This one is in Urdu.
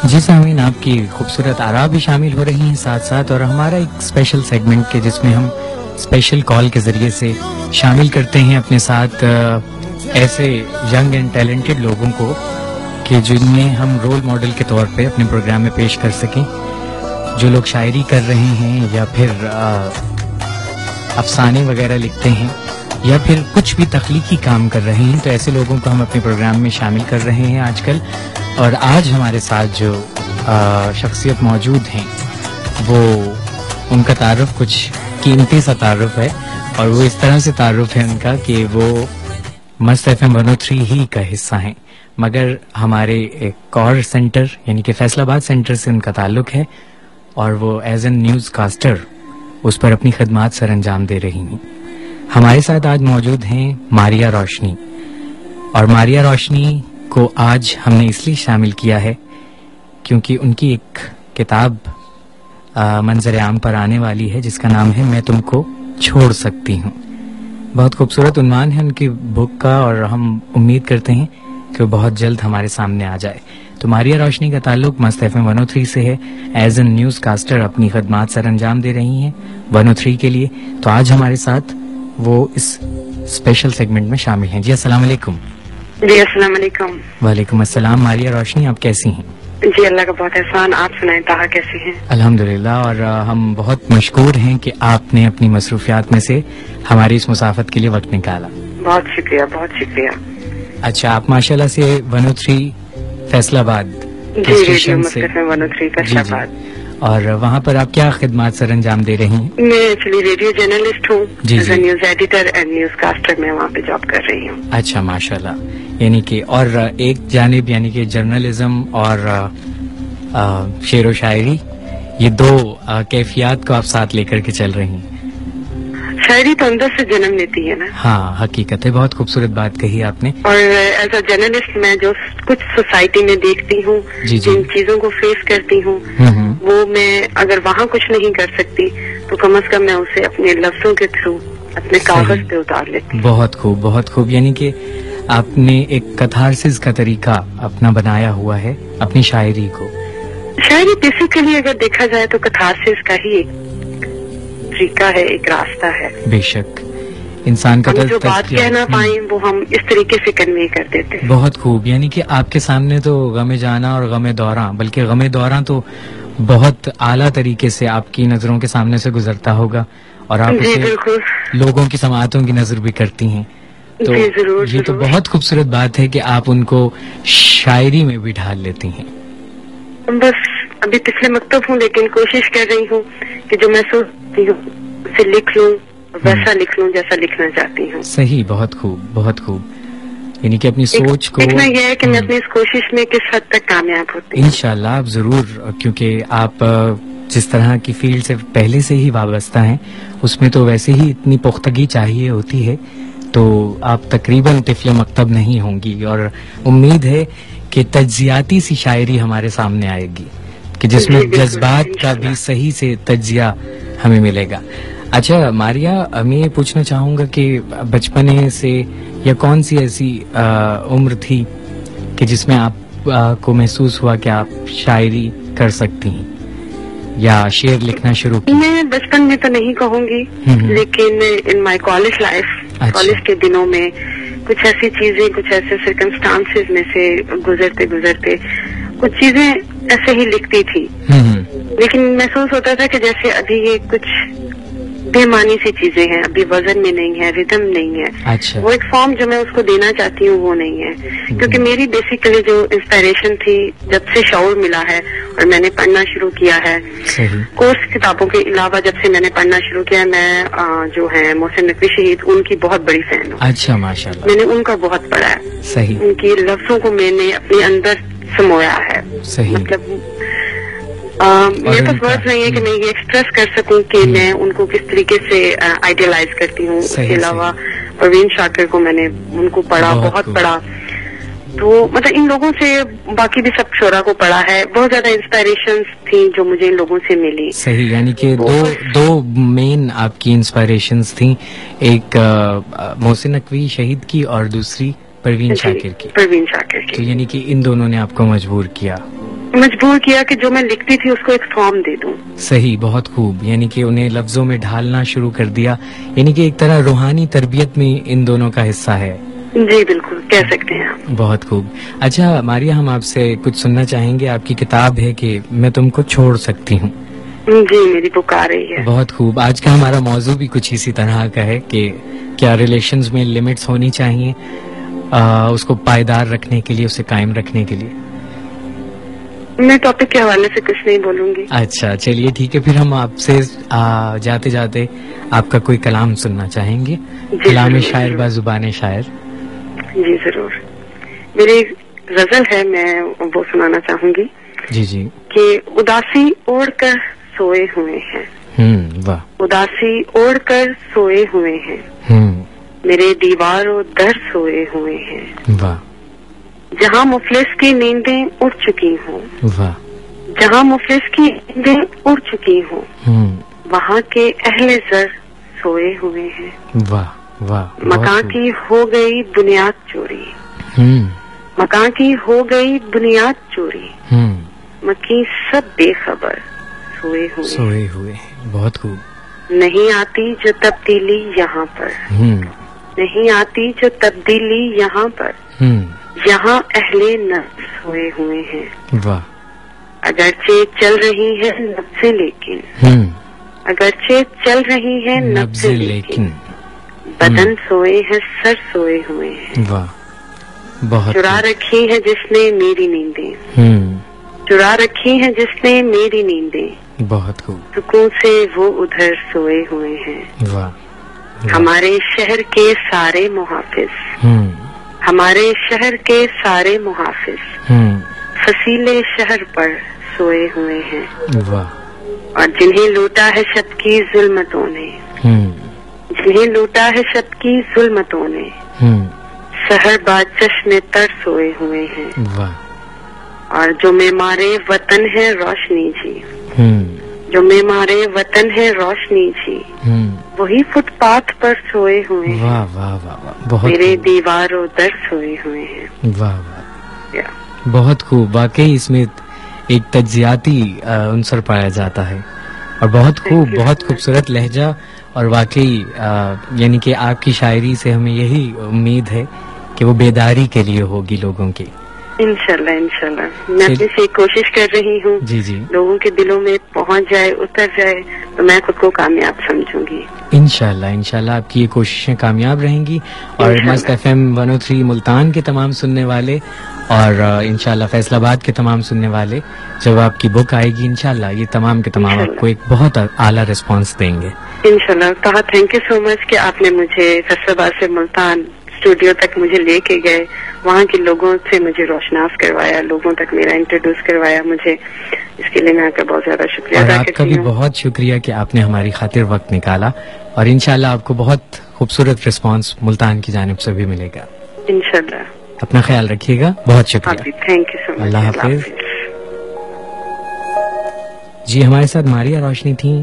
جی سامعین، آپ کی خوبصورت آراء بھی شامل ہو رہی ہیں ساتھ ساتھ، اور ہمارا ایک اسپیشل سیگمنٹ کے جس میں ہم اسپیشل کال کے ذریعے سے شامل کرتے ہیں اپنے ساتھ ایسے ینگ اینڈ ٹیلنٹڈ لوگوں کو کہ جن میں ہم رول ماڈل کے طور پہ اپنے پروگرام میں پیش کر سکیں. جو لوگ شاعری کر رہے ہیں یا پھر افسانے وغیرہ لکھتے ہیں یا پھر کچھ بھی تخلیقی کام کر رہے ہیں، تو ایسے لوگوں کو ہم اپنے پروگرام میں شامل کر رہے ہیں آج کل. اور آج ہمارے ساتھ جو شخصیت موجود ہیں وہ ان کا تعارف کچھ قیمتی سا تعارف ہے، اور وہ اس طرح سے تعارف ہے ان کا کہ وہ مست FM 103 ہی کا حصہ ہیں، مگر ہمارے ایک اور سینٹر یعنی کہ فیصل آباد سینٹر سے ان کا تعلق ہے، اور وہ ایز این نیوز کاسٹر اس پر اپنی خدمات سر انجام دے رہی ہیں. ہمارے ساتھ آج موجود ہیں ماریہ روشنی، اور ماریہ روشنی کو آج ہم نے اس لیے شامل کیا ہے کیونکہ ان کی ایک کتاب منظر عام پر آنے والی ہے جس کا نام ہے میں تم کو چھوڑ سکتی ہوں. بہت خوبصورت عنوان ہے ان کی بک کا، اور ہم امید کرتے ہیں کہ وہ بہت جلد ہمارے سامنے آ جائے. تو ماریہ روشنی کا تعلق مست FM 103 سے ہے، ایز این نیوز کاسٹر اپنی خدمات سر انجام دے رہی ہیں 103 کے لیے. تو آج ہمارے ساتھ وہ اس اسپیشل سیگمنٹ میں شامل ہیں. جی السلام علیکم. جی السلام علیکم. وعلیکم السلام. ماریہ روشنی، آپ کیسی ہیں؟ جی اللہ کا بہت احسان. آپ سنائیں طاہا کیسی ہیں؟ الحمدللہ، اور ہم بہت مشکور ہیں کہ آپ نے اپنی مصروفیات میں سے ہماری اس مسافت کے لیے وقت نکالا. بہت شکریہ، بہت شکریہ. اچھا، آپ ماشاءاللہ سے 103 فیصل آباد جی ریڈیو مست FM 103 فیصل آباد، اور وہاں پر آپ کیا خدمات سر انجام دے رہی ہیں؟ میں ایکچولی ریڈیو جرنلسٹ ہوں، جی as a news editor and newscaster میں وہاں پہ جاب کر رہی ہوں. اچھا ماشاءاللہ. یعنی کہ اور ایک جانب یعنی کہ جرنلزم اور شعر و شاعری، یہ دو کیفیات کو آپ ساتھ لے کر کے چل رہی ہیں. شاعری تو اندر سے جنم لیتی ہے نا. ہاں حقیقت ہے، بہت خوبصورت بات کہی آپ نے. اور ایز اے جرنلسٹ میں جو کچھ سوسائٹی میں دیکھتی ہوں، جن چیزوں کو فیس کرتی ہوں، وہ میں اگر وہاں کچھ نہیں کر سکتی تو کم از کم میں اسے اپنے لفظوں کے تھرو اپنے کاغذ پہ اتار لیتی ہوں. بہت خوب، بہت خوب. یعنی کہ آپ نے ایک کتھارسس کا طریقہ اپنا بنایا ہوا ہے اپنی شاعری کو. شاعری بیسیکلی اگر دیکھا جائے تو کتھارسس کا ہی ایک طریقہ ہے، ایک راستہ ہے. بے شک انسان کا جو بات کہنا پائیں وہ ہم اس طریقے سے کنوے کر دیتے ہیں. بہت خوب. یعنی کہ آپ کے سامنے تو غم جانا اور غم دوراں، بلکہ غم دوراں تو بہت اعلیٰ طریقے سے آپ کی نظروں کے سامنے سے گزرتا ہوگا، اور آپ اسے لوگوں کی سماعتوں کی نظر بھی کرتی ہیں. تو یہ تو بہت خوبصورت بات ہے کہ آپ ان کو شاعری میں بھی ڈھال لیتی ہیں. بس ابھی پچھلے مکتب ہوں، لیکن کوشش کر رہی ہوں کہ جو میں سوچتی ہوں اسے لکھ لوں، ویسا لکھ لوں جیسا لکھنا چاہتی ہوں. صحیح، بہت خوب، بہت خوب. یعنی کہ اپنی سوچ کو دیکھنا یہ ہے کہ میں اپنی اس کوشش میں کس حد تک کامیاب ہوتی ہوں. انشاءاللہ آپ ضرور، کیونکہ آپ جس طرح کی فیلڈ سے پہلے سے ہی وابستہ ہیں اس میں تو ویسے ہی اتنی پختگی چاہیے ہوتی ہے، تو آپ تقریباً طفل مکتب نہیں ہوں گی. اور امید ہے کہ تجزیاتی سی شاعری ہمارے سامنے آئے گی کہ جس میں جذبات کا بھی صحیح سے تجزیہ ہمیں ملے گا. اچھا ماریہ، میں یہ پوچھنا چاہوں گا کہ بچپنے سے یا کون سی ایسی عمر تھی کہ جس میں آپ کو محسوس ہوا کہ آپ شاعری کر سکتی ہیں یا شعر لکھنا شروع کی؟ میں بچپن میں تو نہیں کہوں گی، لیکن ان مائی کالج لائف، کالج کے دنوں میں کچھ ایسی چیزیں، کچھ ایسے سرکمسٹانسز میں سے گزرتے گزرتے کچھ چیزیں ایسے ہی لکھتی تھی، لیکن محسوس ہوتا تھا کہ جیسے ابھی یہ کچھ بے معنی سی چیزیں ہیں، ابھی وزن میں نہیں ہے، ریدم نہیں ہے. اچھا. وہ ایک فارم جو میں اس کو دینا چاہتی ہوں وہ نہیں ہے، کیونکہ میری بیسیکلی جو انسپائریشن تھی جب سے شعور ملا ہے اور میں نے پڑھنا شروع کیا ہے. کورس کتابوں کے علاوہ جب سے میں نے پڑھنا شروع کیا، میں جو ہے محسن نقوی شہید، ان کی بہت بڑی فین ہوں. اچھا ماشاءاللہ. میں نے ان کا بہت پڑھا ہے. صحیح. ان کے لفظوں کو میں نے اپنے اندر سمویا ہے. صحیح. مطلب میرے پاس ورڈ نہیں ہے کہ میں یہ ایکسپریس کر سکوں کہ میں ان کو کس طریقے سے آئیڈیلائز کرتی ہوں. اس کے علاوہ پروین شاکر کو میں نے ان کو پڑھا، بہت پڑھا. تو مطلب ان لوگوں سے، باقی بھی سب شعراء کو پڑھا ہے. بہت زیادہ انسپائریشنز تھیں جو مجھے ان لوگوں سے ملی. صحیح. یعنی کہ دو مین آپ کی انسپائریشنز تھیں، ایک محسن نقوی شہید کی اور دوسری پروین شاکر کی. پروین شاکر کی. تو یعنی کہ ان دونوں نے آپ کو مجبور کیا کہ جو میں لکھتی تھی اس کو ایک فارم دے دوں. صحیح, بہت خوب. یعنی کہ انہیں لفظوں میں ڈھالنا شروع کر دیا, یعنی کہ ایک طرح روحانی تربیت میں ان دونوں کا حصہ ہے. جی بالکل کہہ سکتے ہیں آپ. بہت خوب. اچھا ماریہ, ہم آپ سے کچھ سننا چاہیں گے. آپ کی کتاب ہے کہ میں تم کو چھوڑ سکتی ہوں. جی میری بک آ رہی ہے. بہت خوب. آج کا ہمارا موضوع بھی کچھ اسی طرح کا ہے کہ کیا ریلیشنز میں لمٹس ہونی چاہیے اس کو پائیدار رکھنے کے لیے, اسے قائم رکھنے کے لیے. میں ٹاپک کے حوالے سے کچھ نہیں بولوں گی. اچھا چلیے ٹھیک ہے, پھر ہم آپ سے جاتے جاتے آپ کا کوئی کلام سننا چاہیں گے. کلام شاعر با زبان شاعر. جی ضرور. میری غزل ہے, میں وہ سنانا چاہوں گی. جی جی. کہ اداسی اوڑھ کر سوئے ہوئے ہیں. واہ. اداسی اوڑھ کر سوئے ہوئے ہیں. میرے دیوار و در سوئے ہوئے ہیں. واہ. جہاں مفلس کی نیندیں اڑ چکی ہوں. واہ. جہاں مفلس کی نیندیں اڑ چکی ہوں, وہاں کے اہل زر سوئے ہوئے ہیں. واہ واہ. مکان کی ہو گئی بنیاد چوری. مکان کی ہو گئی بنیاد چوری. مکی سب بے خبر سوئے ہوئے. بہت خوب. نہیں آتی جو تبدیلی یہاں پر. نہیں آتی جو تبدیلی یہاں پر. یہاں اہل نفس سوئے ہوئے ہیں. واہ. اگرچہ چل رہی ہے نبضیں لیکن. اگرچہ چل رہی ہے نبضیں لیکن. بدن سوئے ہیں سر سوئے ہوئے ہیں. واہ. بہت. چرا رکھی ہے جس نے میری نیندیں. چرا رکھی ہے جس نے میری نیندیں. بہت خوب. سکون سے وہ ادھر سوئے ہوئے ہیں. واہ. ہمارے شہر کے سارے محافظ. ہمارے شہر کے سارے محافظ فصیلے شہر پر سوئے ہوئے ہیں. واہ. اور جنہیں لوٹا ہے شب کی ظلمتوں نے. جنہیں لوٹا ہے شب کی ظلمتوں نے. سحر با چشم تر سوئے ہوئے ہیں. واہ. اور جو معمار وطن ہے روشنی جی. جو معمار وطن ہے روشنی جی. وہی فٹ پاتھ پر سوئے ہوئے ہیں. واہ واہ واہ. بہت. میرے دیوار و در سوئے ہوئے ہیں. واہ واہ. بہت خوب. واقعی اس میں ایک تجزیاتی عنصر پایا جاتا ہے, اور بہت خوب, بہت خوبصورت لہجہ. اور واقعی یعنی کہ آپ کی شاعری سے ہمیں یہی امید ہے کہ وہ بیداری کے لیے ہوگی لوگوں کی. انشاءاللہ انشاءاللہ. میں اپنی سے کوشش کر رہی ہوں. جی جی. لوگوں کے دلوں میں پہنچ جائے, اتر جائے, تو میں خود کو کامیاب سمجھوں گی. انشاءاللہ انشاءاللہ آپ کی یہ کوششیں کامیاب رہیں گی. اور مست FM 103 ملتان کے تمام سننے والے, اور انشاءاللہ فیصل آباد کے تمام سننے والے, جب آپ کی بک آئے گی انشاءاللہ یہ تمام کے تمام آپ کو ایک بہت اعلیٰ ریسپانس دیں گے انشاءاللہ. کہا تھینک یو سو مچ کہ آپ نے مجھے فیصل آباد سے ملتان اسٹوڈیو تک مجھے لے کے گئے, وہاں کے لوگوں سے مجھے روشناس کروایا, لوگوں تک میرا انٹروڈیوس کروایا مجھے. اس کے لیے میں آپ کا بہت زیادہ شکریہ ادا کرتی ہوں. اور آپ کا بھی بہت شکریہ کہ آپ نے ہماری خاطر وقت نکالا, اور انشاءاللہ آپ کو بہت خوبصورت رسپانس ملتان کی جانب سے بھی ملے گا انشاءاللہ. اپنا خیال رکھیے گا. بہت شکریہ. تھینک یو سو مچ. اللہ حافظ. جی ہمارے ساتھ ماریہ روشنی تھیں.